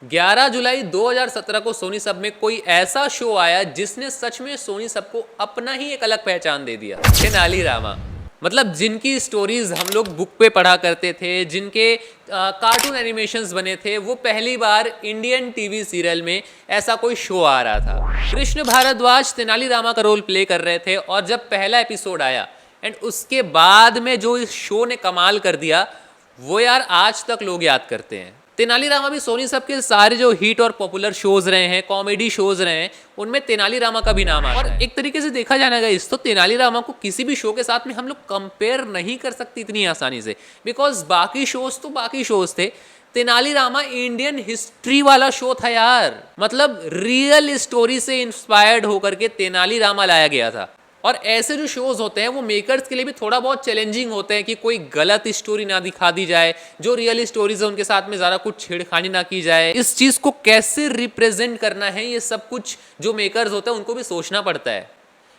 11 जुलाई 2017 को सोनी सब में कोई ऐसा शो आया जिसने सच में सोनी सब को अपना ही एक अलग पहचान दे दिया। तेनालीरामा, मतलब जिनकी स्टोरीज हम लोग बुक पे पढ़ा करते थे, जिनके कार्टून एनिमेशंस बने थे, वो पहली बार इंडियन टीवी सीरियल में ऐसा कोई शो आ रहा था। कृष्ण भारद्वाज तेनालीरामा का रोल प्ले कर रहे थे और जब पहला एपिसोड आया एंड उसके बाद में जो इस शो ने कमाल कर दिया वो यार आज तक लोग याद करते हैं। तेनालीरामा भी सोनी सब के सारे जो हिट और पॉपुलर शोज रहे हैं, कॉमेडी शोज रहे हैं, उनमें तेनालीरामा का भी नाम आता है। और एक तरीके से देखा जाना गाइस तो तेनालीरामा को किसी भी शो के साथ में हम लोग कंपेयर नहीं कर सकते इतनी आसानी से, बिकॉज बाकी शोज तो बाकी शोज थे। तेनालीरामा इंडियन हिस्ट्री वाला शो था यार, मतलब रियल स्टोरी से इंस्पायर्ड होकर के तेनालीरामा लाया गया था। और ऐसे जो शोज होते हैं वो मेकर्स के लिए भी थोड़ा बहुत चैलेंजिंग होते हैं कि कोई गलत स्टोरी ना दिखा दी जाए, जो रियल स्टोरीज है उनके साथ में ज़्यादा कुछ छेड़खानी ना की जाए। इस चीज़ को कैसे रिप्रेजेंट करना है ये सब कुछ जो मेकर्स होते हैं उनको भी सोचना पड़ता है।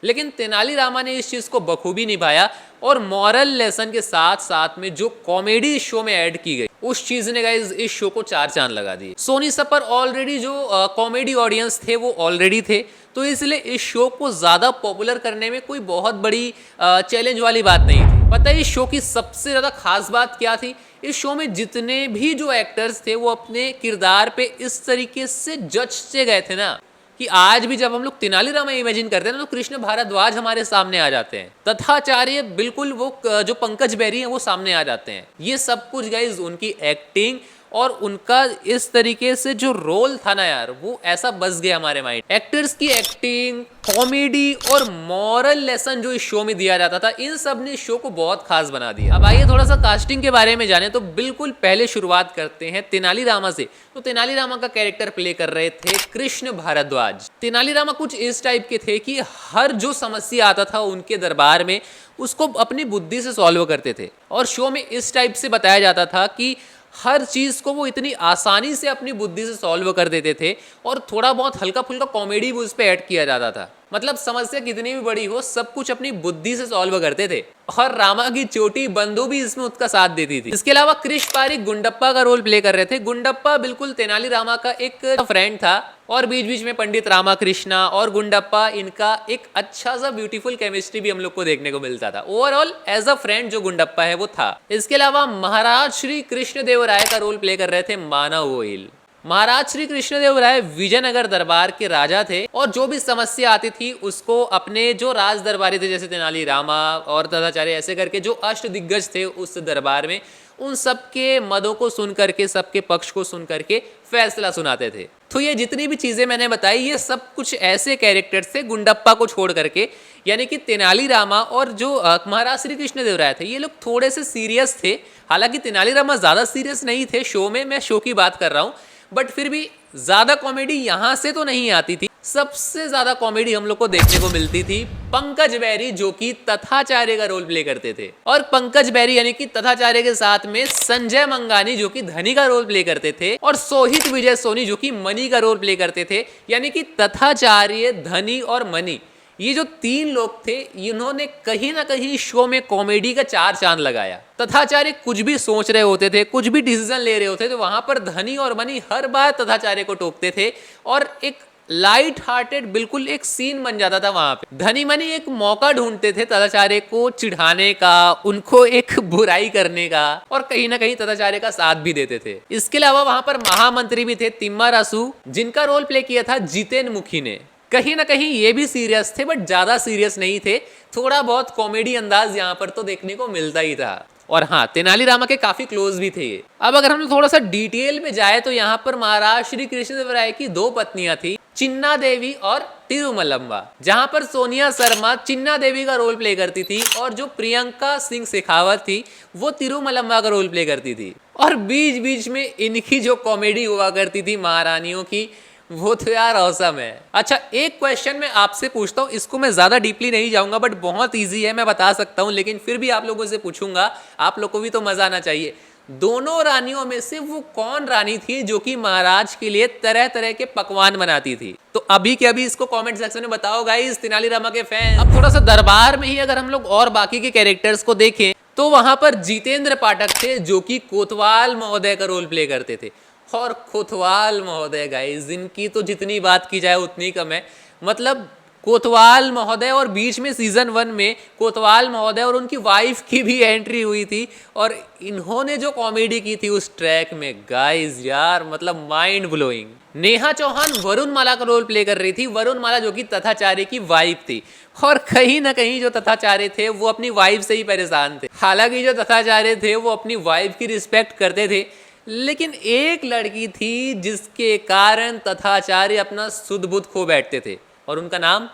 लेकिन तेनालीरामा ने इस चीज़ को बखूबी निभाया और मॉरल लेसन के साथ साथ में जो कॉमेडी इस शो में ऐड की गई उस चीज़ ने गाइस इस शो को 4 चांद लगा दिए। सोनी सब पर ऑलरेडी जो कॉमेडी ऑडियंस थे वो ऑलरेडी थे, तो इसलिए इस शो को ज़्यादा पॉपुलर करने में कोई बहुत बड़ी चैलेंज वाली बात नहीं थी। पता है इस शो की सबसे ज़्यादा खास बात क्या थी? इस शो में जितने भी जो एक्टर्स थे वो अपने किरदार पे इस तरीके से जचते गए थे ना कि आज भी जब हम लोग तेनालीरामा इमेजिन करते हैं ना तो कृष्ण भारद्वाज हमारे सामने आ जाते हैं, तथाचार्य बिल्कुल वो जो पंकज बेरी हैं वो सामने आ जाते हैं। ये सब कुछ गाइज उनकी एक्टिंग और उनका इस तरीके से जो रोल था ना यार वो ऐसा बस गया हमारे माइंड। एक्टर्स की एक्टिंग, कॉमेडी और मॉरल लेसन जो इस शो में दिया जाता था, इन सब ने इस शो को बहुत खास बना दिया। अब आइए थोड़ा सा कास्टिंग के बारे में जाने। तो बिल्कुल पहले शुरुआत करते हैं तेनालीरामा से। तो तेनालीरामा का कैरेक्टर प्ले कर रहे थे कृष्ण भारद्वाज। तेनालीरामा कुछ इस टाइप के थे कि हर जो समस्या आता था उनके दरबार में उसको अपनी बुद्धि से सॉल्व करते थे। और शो में इस टाइप से बताया जाता था कि हर चीज़ को वो इतनी आसानी से अपनी बुद्धि से सॉल्व कर देते थे और थोड़ा बहुत हल्का फुल्का कॉमेडी भी उस पर ऐड किया जाता था। मतलब समस्या कितनी भी बड़ी हो सब कुछ अपनी बुद्धि से सॉल्व करते थे। और रामा की चोटी बंधु भी इसमें उसका साथ देती थी। इसके अलावा क्रिश पारिक गुंडप्पा का रोल प्ले कर रहे थे। गुंडप्पा बिल्कुल तेनालीरामा का एक फ्रेंड था और बीच बीच में पंडित रामाकृष्णा और गुंडप्पा इनका एक अच्छा सा ब्यूटीफुल केमिस्ट्री भी हम लोग को देखने को मिलता था। ओवरऑल एज अ फ्रेंड जो गुंडप्पा है वो था। इसके अलावा महाराज श्री कृष्णदेवराय का रोल प्ले कर रहे थे मानव गोयल। महाराज श्री कृष्णदेवराय विजयनगर दरबार के राजा थे और जो भी समस्या आती थी उसको अपने जो राज दरबारी थे जैसे तेनालीरामा और तथाचार्य ऐसे करके जो अष्ट दिग्गज थे उस दरबार में, उन सबके मदों को सुन करके, सबके पक्ष को सुन करके फैसला सुनाते थे। तो ये जितनी भी चीजें मैंने बताई ये सब कुछ ऐसे कैरेक्टर्स थे गुंडप्पा को छोड़ करके, यानी कि तेनालीरामा और जो महाराज श्री कृष्णदेवराय थे ये लोग थोड़े से सीरियस थे। हालांकि तेनालीरामा ज्यादा सीरियस नहीं थे शो में, मैं शो की बात कर रहा हूँ, बट फिर भी ज्यादा कॉमेडी यहाँ से तो नहीं आती थी। सबसे ज्यादा कॉमेडी हम लोग को देखने को मिलती थी पंकज बेरी जो कि तथाचार्य का रोल प्ले करते थे। और पंकज बेरी यानी कि तथाचार्य के साथ में संजय मंगानी जो कि धनी का रोल प्ले करते थे और सोहित विजय सोनी जो कि मनी का रोल प्ले करते थे। यानी कि तथाचार्य, धनी और मनी, ये जो 3 लोग थे इन्होंने कहीं ना कहीं शो में कॉमेडी का 4 चांद लगाया। तथाचार्य कुछ भी सोच रहे होते थे, कुछ भी डिसीजन ले रहे होते तो वहां पर धनी और मनी हर बार तथाचार्य को टोकते थे और एक लाइट हार्टेड बिल्कुल एक सीन बन जाता था वहां पे। धनी मनी एक मौका ढूंढते थे तथाचार्य को चिढ़ाने का, उनको एक बुराई करने का, और कहीं ना कहीं तथाचार्य का साथ भी देते थे। इसके अलावा वहां पर महामंत्री भी थे तिम्मारासु, जिनका रोल प्ले किया था जितेन मुखी ने। कहीं ना कहीं ये भी सीरियस थे बट ज्यादा सीरियस नहीं थे, थोड़ा बहुत कॉमेडी अंदाज यहाँ पर तो देखने को मिलता ही था। और हाँ, तेनालीरामा के काफी क्लोज भी थे ये। अब अगर हम थोड़ा सा डिटेल में जाए तो यहाँ पर महाराज श्री कृष्णदेवराय की 2 पत्नियां थी, चिन्ना देवी और तिरुमलम्बा, जहां पर सोनिया शर्मा चिन्ना देवी का रोल प्ले करती थी और जो प्रियंका सिंह शेखावत थी वो तिरुमलम्बा का रोल प्ले करती थी। और बीच बीच में इनकी जो कॉमेडी हुआ करती थी महारानियों की वो तो यार औसम है। अच्छा, एक क्वेश्चन मैं आपसे पूछता हूँ, इसको मैं ज्यादा डीपली नहीं जाऊंगा बट बहुत इजी है, मैं बता सकता हूँ, लेकिन फिर भी आप लोगों से पूछूंगा, आप लोग को भी तो मजा आना चाहिए। दोनों रानियों में से वो कौन रानी थी जो कि महाराज के लिए तरह तरह के पकवान बनाती थी? तो अभी के अभी इसको कमेंट सेक्शन में बताओ गाइस, तेनालीरामा के फैन। अब थोड़ा सा दरबार में ही अगर हम लोग और बाकी के कैरेक्टर्स को देखें तो वहां पर जितेंद्र पाठक थे जो कि कोतवाल महोदय का रोल प्ले करते थे। और कोतवाल महोदय गाइस, इनकी तो जितनी बात की जाए उतनी कम है। मतलब कोतवाल महोदय, और बीच में सीजन 1 में कोतवाल महोदय और उनकी वाइफ की भी एंट्री हुई थी, और इन्होंने जो कॉमेडी की थी उस ट्रैक में गाइस, यार मतलब माइंड ब्लोइंग। नेहा चौहान वरुण माला का रोल प्ले कर रही थी, वरुण माला जो कि तथाचार्य की वाइफ थी, और कहीं ना कहीं जो तथाचार्य थे वो अपनी वाइफ से ही परेशान थे। हालांकि जो तथाचार्य थे वो अपनी वाइफ की रिस्पेक्ट करते थे, लेकिन एक लड़की थी जिसके कारण तथाचार्य अपना सुध बुध खो बैठते थे, और उनका नाम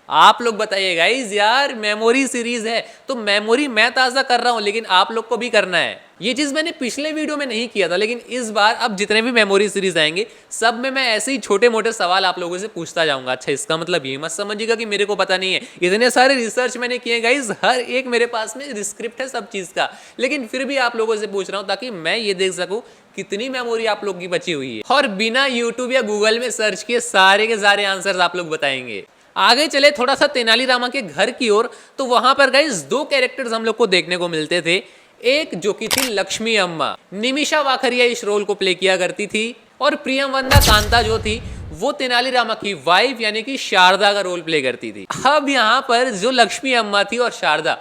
आप लोग बताइए गाइस। यार मेमोरी सीरीज है तो मेमोरी मैं ताज़ा कर रहा हूं, लेकिन आप लोग को भी करना है। ये चीज़ मैंने पिछले वीडियो में नहीं किया था, लेकिन इस बार अब जितने भी मेमोरी सीरीज आएंगे सब में मैं ऐसे ही छोटे मोटे सवाल आप लोगों से पूछता जाऊंगा। अच्छा, इसका मतलब ये मत समझिएगा कि मेरे को पता नहीं है, इतने सारे रिसर्च मैंने किए गाइस, हर एक मेरे पास में स्क्रिप्ट है सब चीज़ का, लेकिन फिर भी आप लोगों से पूछ रहा हूँ ताकि मैं ये देख सकूँ कितनी मेमोरी आप लोग की बची हुई है, और बिना यूट्यूब या गूगल में सर्च किए सारे के सारे आंसर्स आप लोग बताएंगे। आगे चले थोड़ा सा तेनालीरामा के घर की ओर, तो वहां पर गाइस दो कैरेक्टर्स हम लोग को देखने को मिलते थे। एक जो कि थी लक्ष्मी अम्मा, निमिषा वाखरिया इस रोल को प्ले किया करती थी, और प्रियमवंदा कांता जो थी वो तेनालीरामा की वाइफ यानी कि शारदा का रोल प्ले करती थी। अब यहाँ पर जो लक्ष्मी अम्मा थी और शारदा,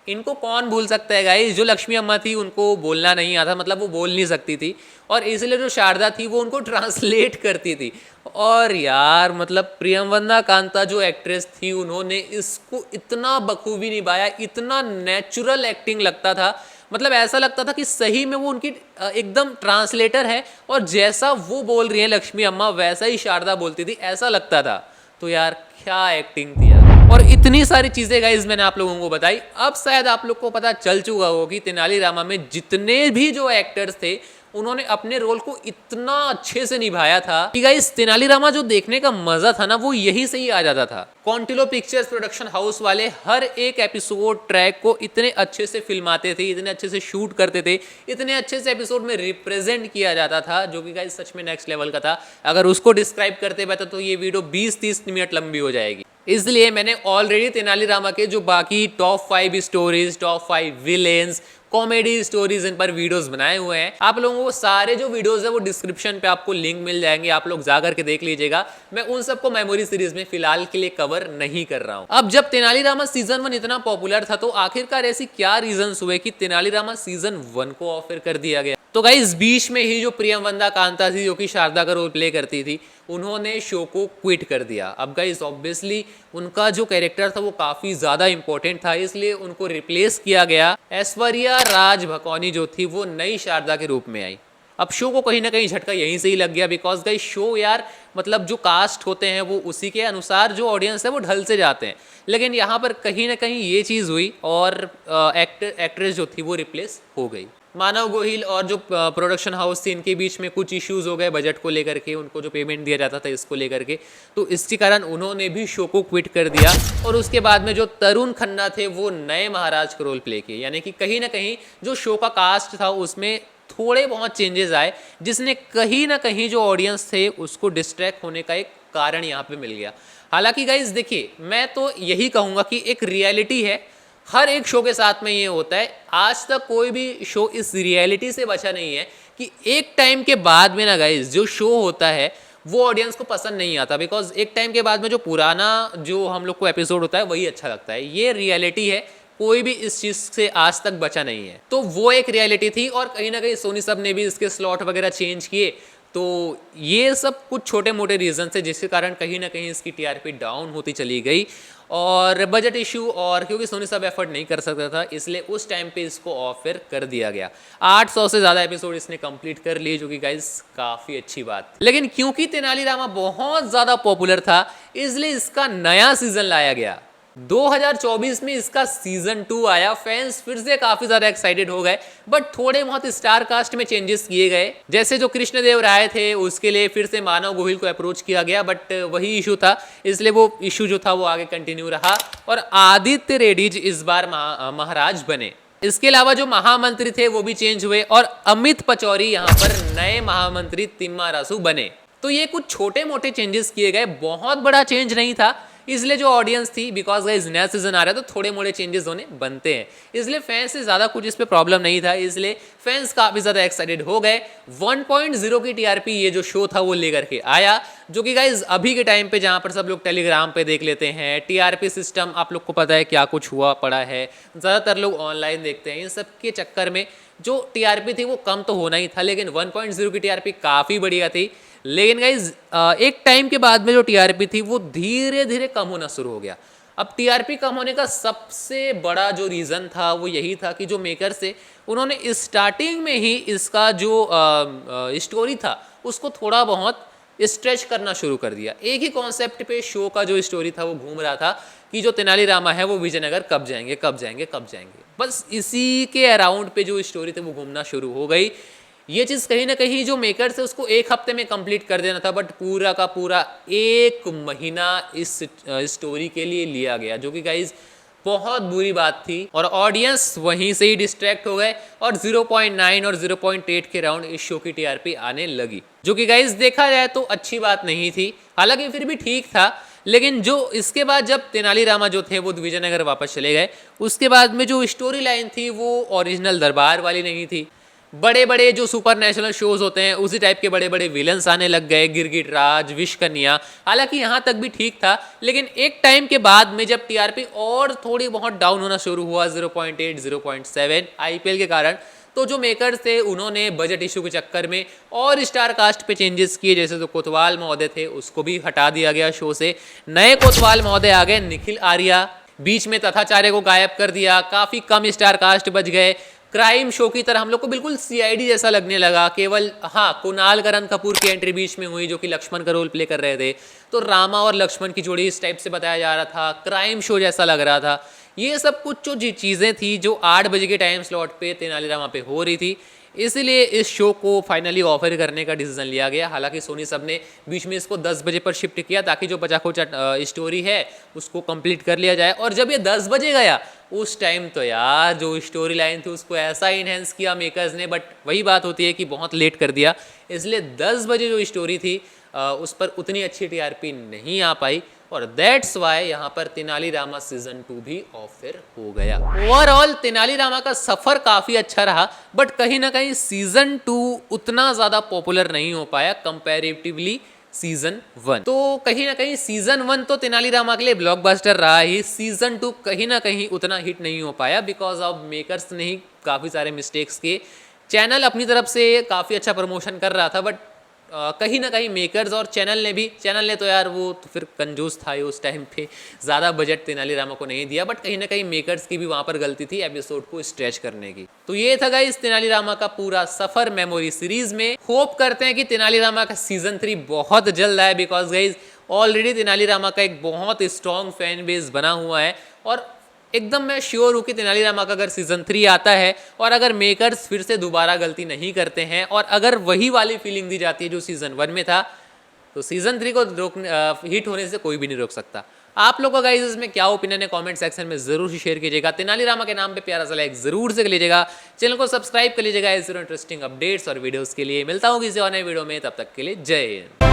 इनको कौन भूल सकता है गाइस। जो लक्ष्मी अम्मा थी उनको बोलना नहीं आता, मतलब वो बोल नहीं सकती थी, और इसलिए जो शारदा थी वो उनको ट्रांसलेट करती थी। और यार मतलब प्रियमवंदा कांता जो एक्ट्रेस थी, उन्होंने इसको इतना बखूबी निभाया, इतना नेचुरल एक्टिंग लगता था, मतलब ऐसा लगता था कि सही में वो उनकी एकदम ट्रांसलेटर है, और जैसा वो बोल रही है लक्ष्मी अम्मा वैसा ही शारदा बोलती थी, ऐसा लगता था। तो यार क्या एक्टिंग थी यार। और इतनी सारी चीजें गाइस मैंने आप लोगों को बताई। अब शायद आप लोग को पता चल चुका हो कि तेनालीरामा में जितने भी जो एक्टर्स थे उन्होंने अपने रोल को इतना अच्छे से निभाया था कि गाइस तेनालीरामा जो देखने का मजा था ना वो यही से ही आ जाता था। कॉन्टिलो पिक्चर्स प्रोडक्शन हाउस वाले हर एक एपिसोड ट्रैक को इतने अच्छे से फिल्माते थे, इतने अच्छे से शूट करते थे, इतने अच्छे से एपिसोड में रिप्रेजेंट किया जाता था, जो कि गाइस सच में नेक्स्ट लेवल का था। अगर उसको डिस्क्राइब करते बैठे तो ये वीडियो 20-30 मिनट लंबी हो जाएगी। इसलिए मैंने ऑलरेडी तेनालीरामा के जो बाकी top 5 stories, top 5 villains, comedy stories, इन पर वीडियोस बनाए हुए हैं। आप लोगों को सारे जो वीडियोस है वो डिस्क्रिप्शन पे आपको लिंक मिल जाएंगे, आप लोग जाकर के देख लीजिएगा। मैं उन सबको मेमोरी सीरीज में फिलहाल के लिए कवर नहीं कर रहा हूं। अब जब तेनालीरामा सीजन 1 इतना पॉपुलर था तो आखिरकार ऐसी क्या रीजंस हुए कि तेनालीरामा सीजन 1 को ऑफर कर दिया गया। तो गाइस बीच में ही जो प्रियमवंदा कांता थी जो कि शारदा का रोल प्ले करती थी, उन्होंने शो को क्विट कर दिया। अब गाइस ऑब्वियसली उनका जो कैरेक्टर था वो काफी ज्यादा इंपॉर्टेंट था, इसलिए उनको रिप्लेस किया गया। ऐश्वर्या राज भकौनी जो थी वो नई शारदा के रूप में आई। अब शो को कहीं ना कहीं झटका यहीं से ही लग गया, बिकॉज गाइस शो यार मतलब जो कास्ट होते हैं वो उसी के अनुसार जो ऑडियंस है वो ढल से जाते हैं, लेकिन यहाँ पर कहीं ना कहीं ये चीज़ हुई और एक्ट्रेस जो थी वो रिप्लेस हो गई। मानव गोहिल और जो प्रोडक्शन हाउस थी इनके बीच में कुछ इश्यूज हो गए बजट को लेकर के, उनको जो पेमेंट दिया जाता था इसको लेकर के, तो इसके कारण उन्होंने भी शो को क्विट कर दिया। और उसके बाद में जो तरुण खन्ना थे वो नए महाराज का रोल प्ले किए, यानी कि कहीं ना कहीं जो शो का कास्ट था उसमें थोड़े बहुत चेंजेस आए, जिसने कहीं ना कहीं जो ऑडियंस थे उसको डिस्ट्रैक्ट होने का एक कारण यहाँ पे मिल गया। हालांकि गाइज देखिए, मैं तो यही कहूँगा कि एक रियलिटी है, हर एक शो के साथ में ये होता है। आज तक कोई भी शो इस रियलिटी से बचा नहीं है कि एक टाइम के बाद में ना गाइज जो शो होता है वो ऑडियंस को पसंद नहीं आता, बिकॉज एक टाइम के बाद में जो पुराना जो हम लोग को एपिसोड होता है वही अच्छा लगता है। ये रियलिटी है, कोई भी इस चीज से आज तक बचा नहीं है। तो वो एक रियलिटी थी, और कहीं ना कहीं सोनी सब ने भी इसके स्लॉट वगैरह चेंज किए, तो ये सब कुछ छोटे मोटे रीजन थे जिसके कारण कहीं ना कहीं इसकी टीआरपी डाउन होती चली गई। और बजट इशू, और क्योंकि सोनी सब एफर्ट नहीं कर सकता था इसलिए उस टाइम पे इसको ऑफर कर दिया गया। 800 से ज़्यादा एपिसोड इसने कंप्लीट कर लिए, जो कि गाइस काफ़ी अच्छी बात। लेकिन क्योंकि तेनालीरामा बहुत ज़्यादा पॉपुलर था इसलिए इसका नया सीजन लाया गया। 2024 में इसका सीजन 2 आया। फैंस फिर से काफी ज्यादा एक्साइटेड हो गए, बट थोड़े बहुत स्टार कास्ट में चेंजेस किए गए। जैसे जो कृष्णदेव राय थे उसके लिए फिर से मानव गोहिल को अप्रोच किया गया, बट वही इशू था, इसलिए वो इशू जो था वो आगे कंटिन्यू रहा, और आदित्य रेड्डी इस बार महाराज बने। इसके अलावा जो महामंत्री थे वो भी चेंज हुए, और अमित पचौरी यहाँ पर नए महामंत्री तिम्मारासु बने। तो ये कुछ छोटे मोटे चेंजेस किए गए, बहुत बड़ा चेंज नहीं था। इसलिए जो ऑडियंस थी, बिकॉज गाइस नया सीजन आ रहा है तो थोड़े मोड़े चेंजेस होने बनते हैं, इसलिए फैंस से ज़्यादा कुछ इस पर प्रॉब्लम नहीं था, इसलिए फैंस काफ़ी ज़्यादा एक्साइटेड हो गए। 1.0 की टीआरपी ये जो शो था वो लेकर के आया, जो कि गाइज अभी के टाइम पे जहाँ पर सब लोग टेलीग्राम पे देख लेते हैं, टीआरपी सिस्टम आप लोग को पता है क्या कुछ हुआ पड़ा है, ज़्यादातर लोग ऑनलाइन देखते हैं, इन सब के चक्कर में जो टीआरपी थी वो कम तो होना ही था, लेकिन 1.0 की टीआरपी काफ़ी बढ़िया थी। लेकिन गाइज एक टाइम के बाद में जो टीआरपी थी वो धीरे धीरे कम होना शुरू हो गया। अब टीआरपी कम होने का सबसे बड़ा जो रीज़न था वो यही था कि जो मेकर्स थे उन्होंने स्टार्टिंग में ही इसका जो स्टोरी था उसको थोड़ा बहुत स्ट्रेच करना शुरू कर दिया। एक ही कॉन्सेप्ट पे शो का जो स्टोरी था वो घूम रहा था कि जो तेनालीरामा है वो विजयनगर कब जाएंगे कब जाएंगे कब जाएंगे, बस इसी के अराउंड पे जो स्टोरी थी वो घूमना शुरू हो गई। ये चीज़ कहीं ना कहीं जो मेकर्स है उसको एक हफ्ते में कंप्लीट कर देना था, बट पूरा का पूरा 1 महीना इस स्टोरी के लिए लिया गया, जो कि गाइज बहुत बुरी बात थी। और ऑडियंस वहीं से ही डिस्ट्रैक्ट हो गए और 0.9 और 0.8 के राउंड इस शो की टीआरपी आने लगी, जो कि गाइज देखा जाए तो अच्छी बात नहीं थी, हालांकि फिर भी ठीक था। लेकिन जो इसके बाद जब तेनालीरामा जो थे वो विजयनगर वापस चले गए, उसके बाद में जो स्टोरी लाइन थी वो ओरिजिनल दरबार वाली नहीं थी। बड़े बड़े जो सुपर नेशनल शोज होते हैं उसी टाइप के बड़े बड़े विलन्स आने लग गए, गिरगिट राज, विश कन्या, हालांकि यहाँ तक भी ठीक था। लेकिन एक टाइम के बाद में जब टीआरपी और थोड़ी बहुत डाउन होना शुरू हुआ 0.8 0.7 आईपीएल के कारण, तो जो मेकर्स थे उन्होंने बजट इशू के चक्कर में और स्टार कास्ट पे चेंजेस किए, जैसे जो कोतवाल महोदय थे उसको भी हटा दिया गया शो से, नए कोतवाल महोदय आ गए निखिल आर्या, बीच में तथाचार्य को गायब कर दिया, काफ़ी कम स्टार कास्ट बच गए, क्राइम शो की तरह हम लोग को बिल्कुल सीआईडी जैसा लगने लगा। केवल हाँ कुणाल करण कपूर की एंट्री बीच में हुई जो कि लक्ष्मण का रोल प्ले कर रहे थे, तो रामा और लक्ष्मण की जोड़ी इस टाइप से बताया जा रहा था, क्राइम शो जैसा लग रहा था। ये सब कुछ जो चीज़ें थी जो 8 बजे के टाइम स्लॉट पे तेनालीरामा पे हो रही थी, इसलिए इस शो को फाइनली ऑफर करने का डिसीजन लिया गया। हालांकि सोनी सब ने बीच में इसको 10 बजे पर शिफ्ट किया ताकि जो बचा खोचा स्टोरी है उसको कंप्लीट कर लिया जाए। और जब ये 10 बजे गया उस टाइम तो यार जो स्टोरी लाइन थी उसको ऐसा इन्हेंस किया मेकर्स ने, बट वही बात होती है कि बहुत लेट कर दिया, इसलिए 10 बजे जो स्टोरी थी उस पर उतनी अच्छी टीआरपी नहीं आ पाई, और दैट्स वाई यहाँ पर तेनालीरामा सीजन 2 भी ऑफर हो गया। ओवरऑल तेनालीरामा का सफर काफी अच्छा रहा, बट कहीं ना कहीं सीजन 2 उतना ज्यादा पॉपुलर नहीं हो पाया कंपैरेटिवली सीजन 1। तो कहीं ना कहीं सीजन 1 तो तेनालीरामा के लिए ब्लॉकबस्टर रहा ही, सीजन 2 कहीं ना कहीं उतना हिट नहीं हो पाया बिकॉज ऑफ मेकर्स ने ही काफी सारे मिस्टेक्स किए। चैनल अपनी तरफ से काफी अच्छा प्रमोशन कर रहा था, बट कहीं ना कहीं मेकर्स और चैनल ने तो यार वो तो फिर कंजूस था ही उस टाइम पे, ज़्यादा बजट तेनालीरामा को नहीं दिया, बट कहीं ना कहीं मेकर्स की भी वहाँ पर गलती थी एपिसोड को स्ट्रेच करने की। तो ये था गाइस तेनालीरामा का पूरा सफर मेमोरी सीरीज में। होप करते हैं कि तेनालीरामा का सीजन 3 बहुत जल्द आए, बिकॉज गाइज ऑलरेडी तेनालीरामा का एक बहुत स्ट्रॉन्ग फैन बेस बना हुआ है, और एकदम मैं श्योर हूँ कि तेनालीरामा का अगर सीजन 3 आता है और अगर मेकर्स फिर से दोबारा गलती नहीं करते हैं और अगर वही वाली फीलिंग दी जाती है जो सीजन 1 में था, तो सीजन 3 को हिट होने से कोई भी नहीं रोक सकता। आप लोगों का गाइस इसमें क्या ओपिनियन है कमेंट सेक्शन में जरूर शेयर कीजिएगा। तेनालीरामा के नाम पे प्यारा सा लाइक जरूर से कर लीजिएगा, चैनल को सब्सक्राइब कर लीजिएगा ऐसे इंटरेस्टिंग अपडेट्स और वीडियोस के लिए। मिलता हूँ किसी और नए वीडियो में, तब तक के लिए जय हिंद।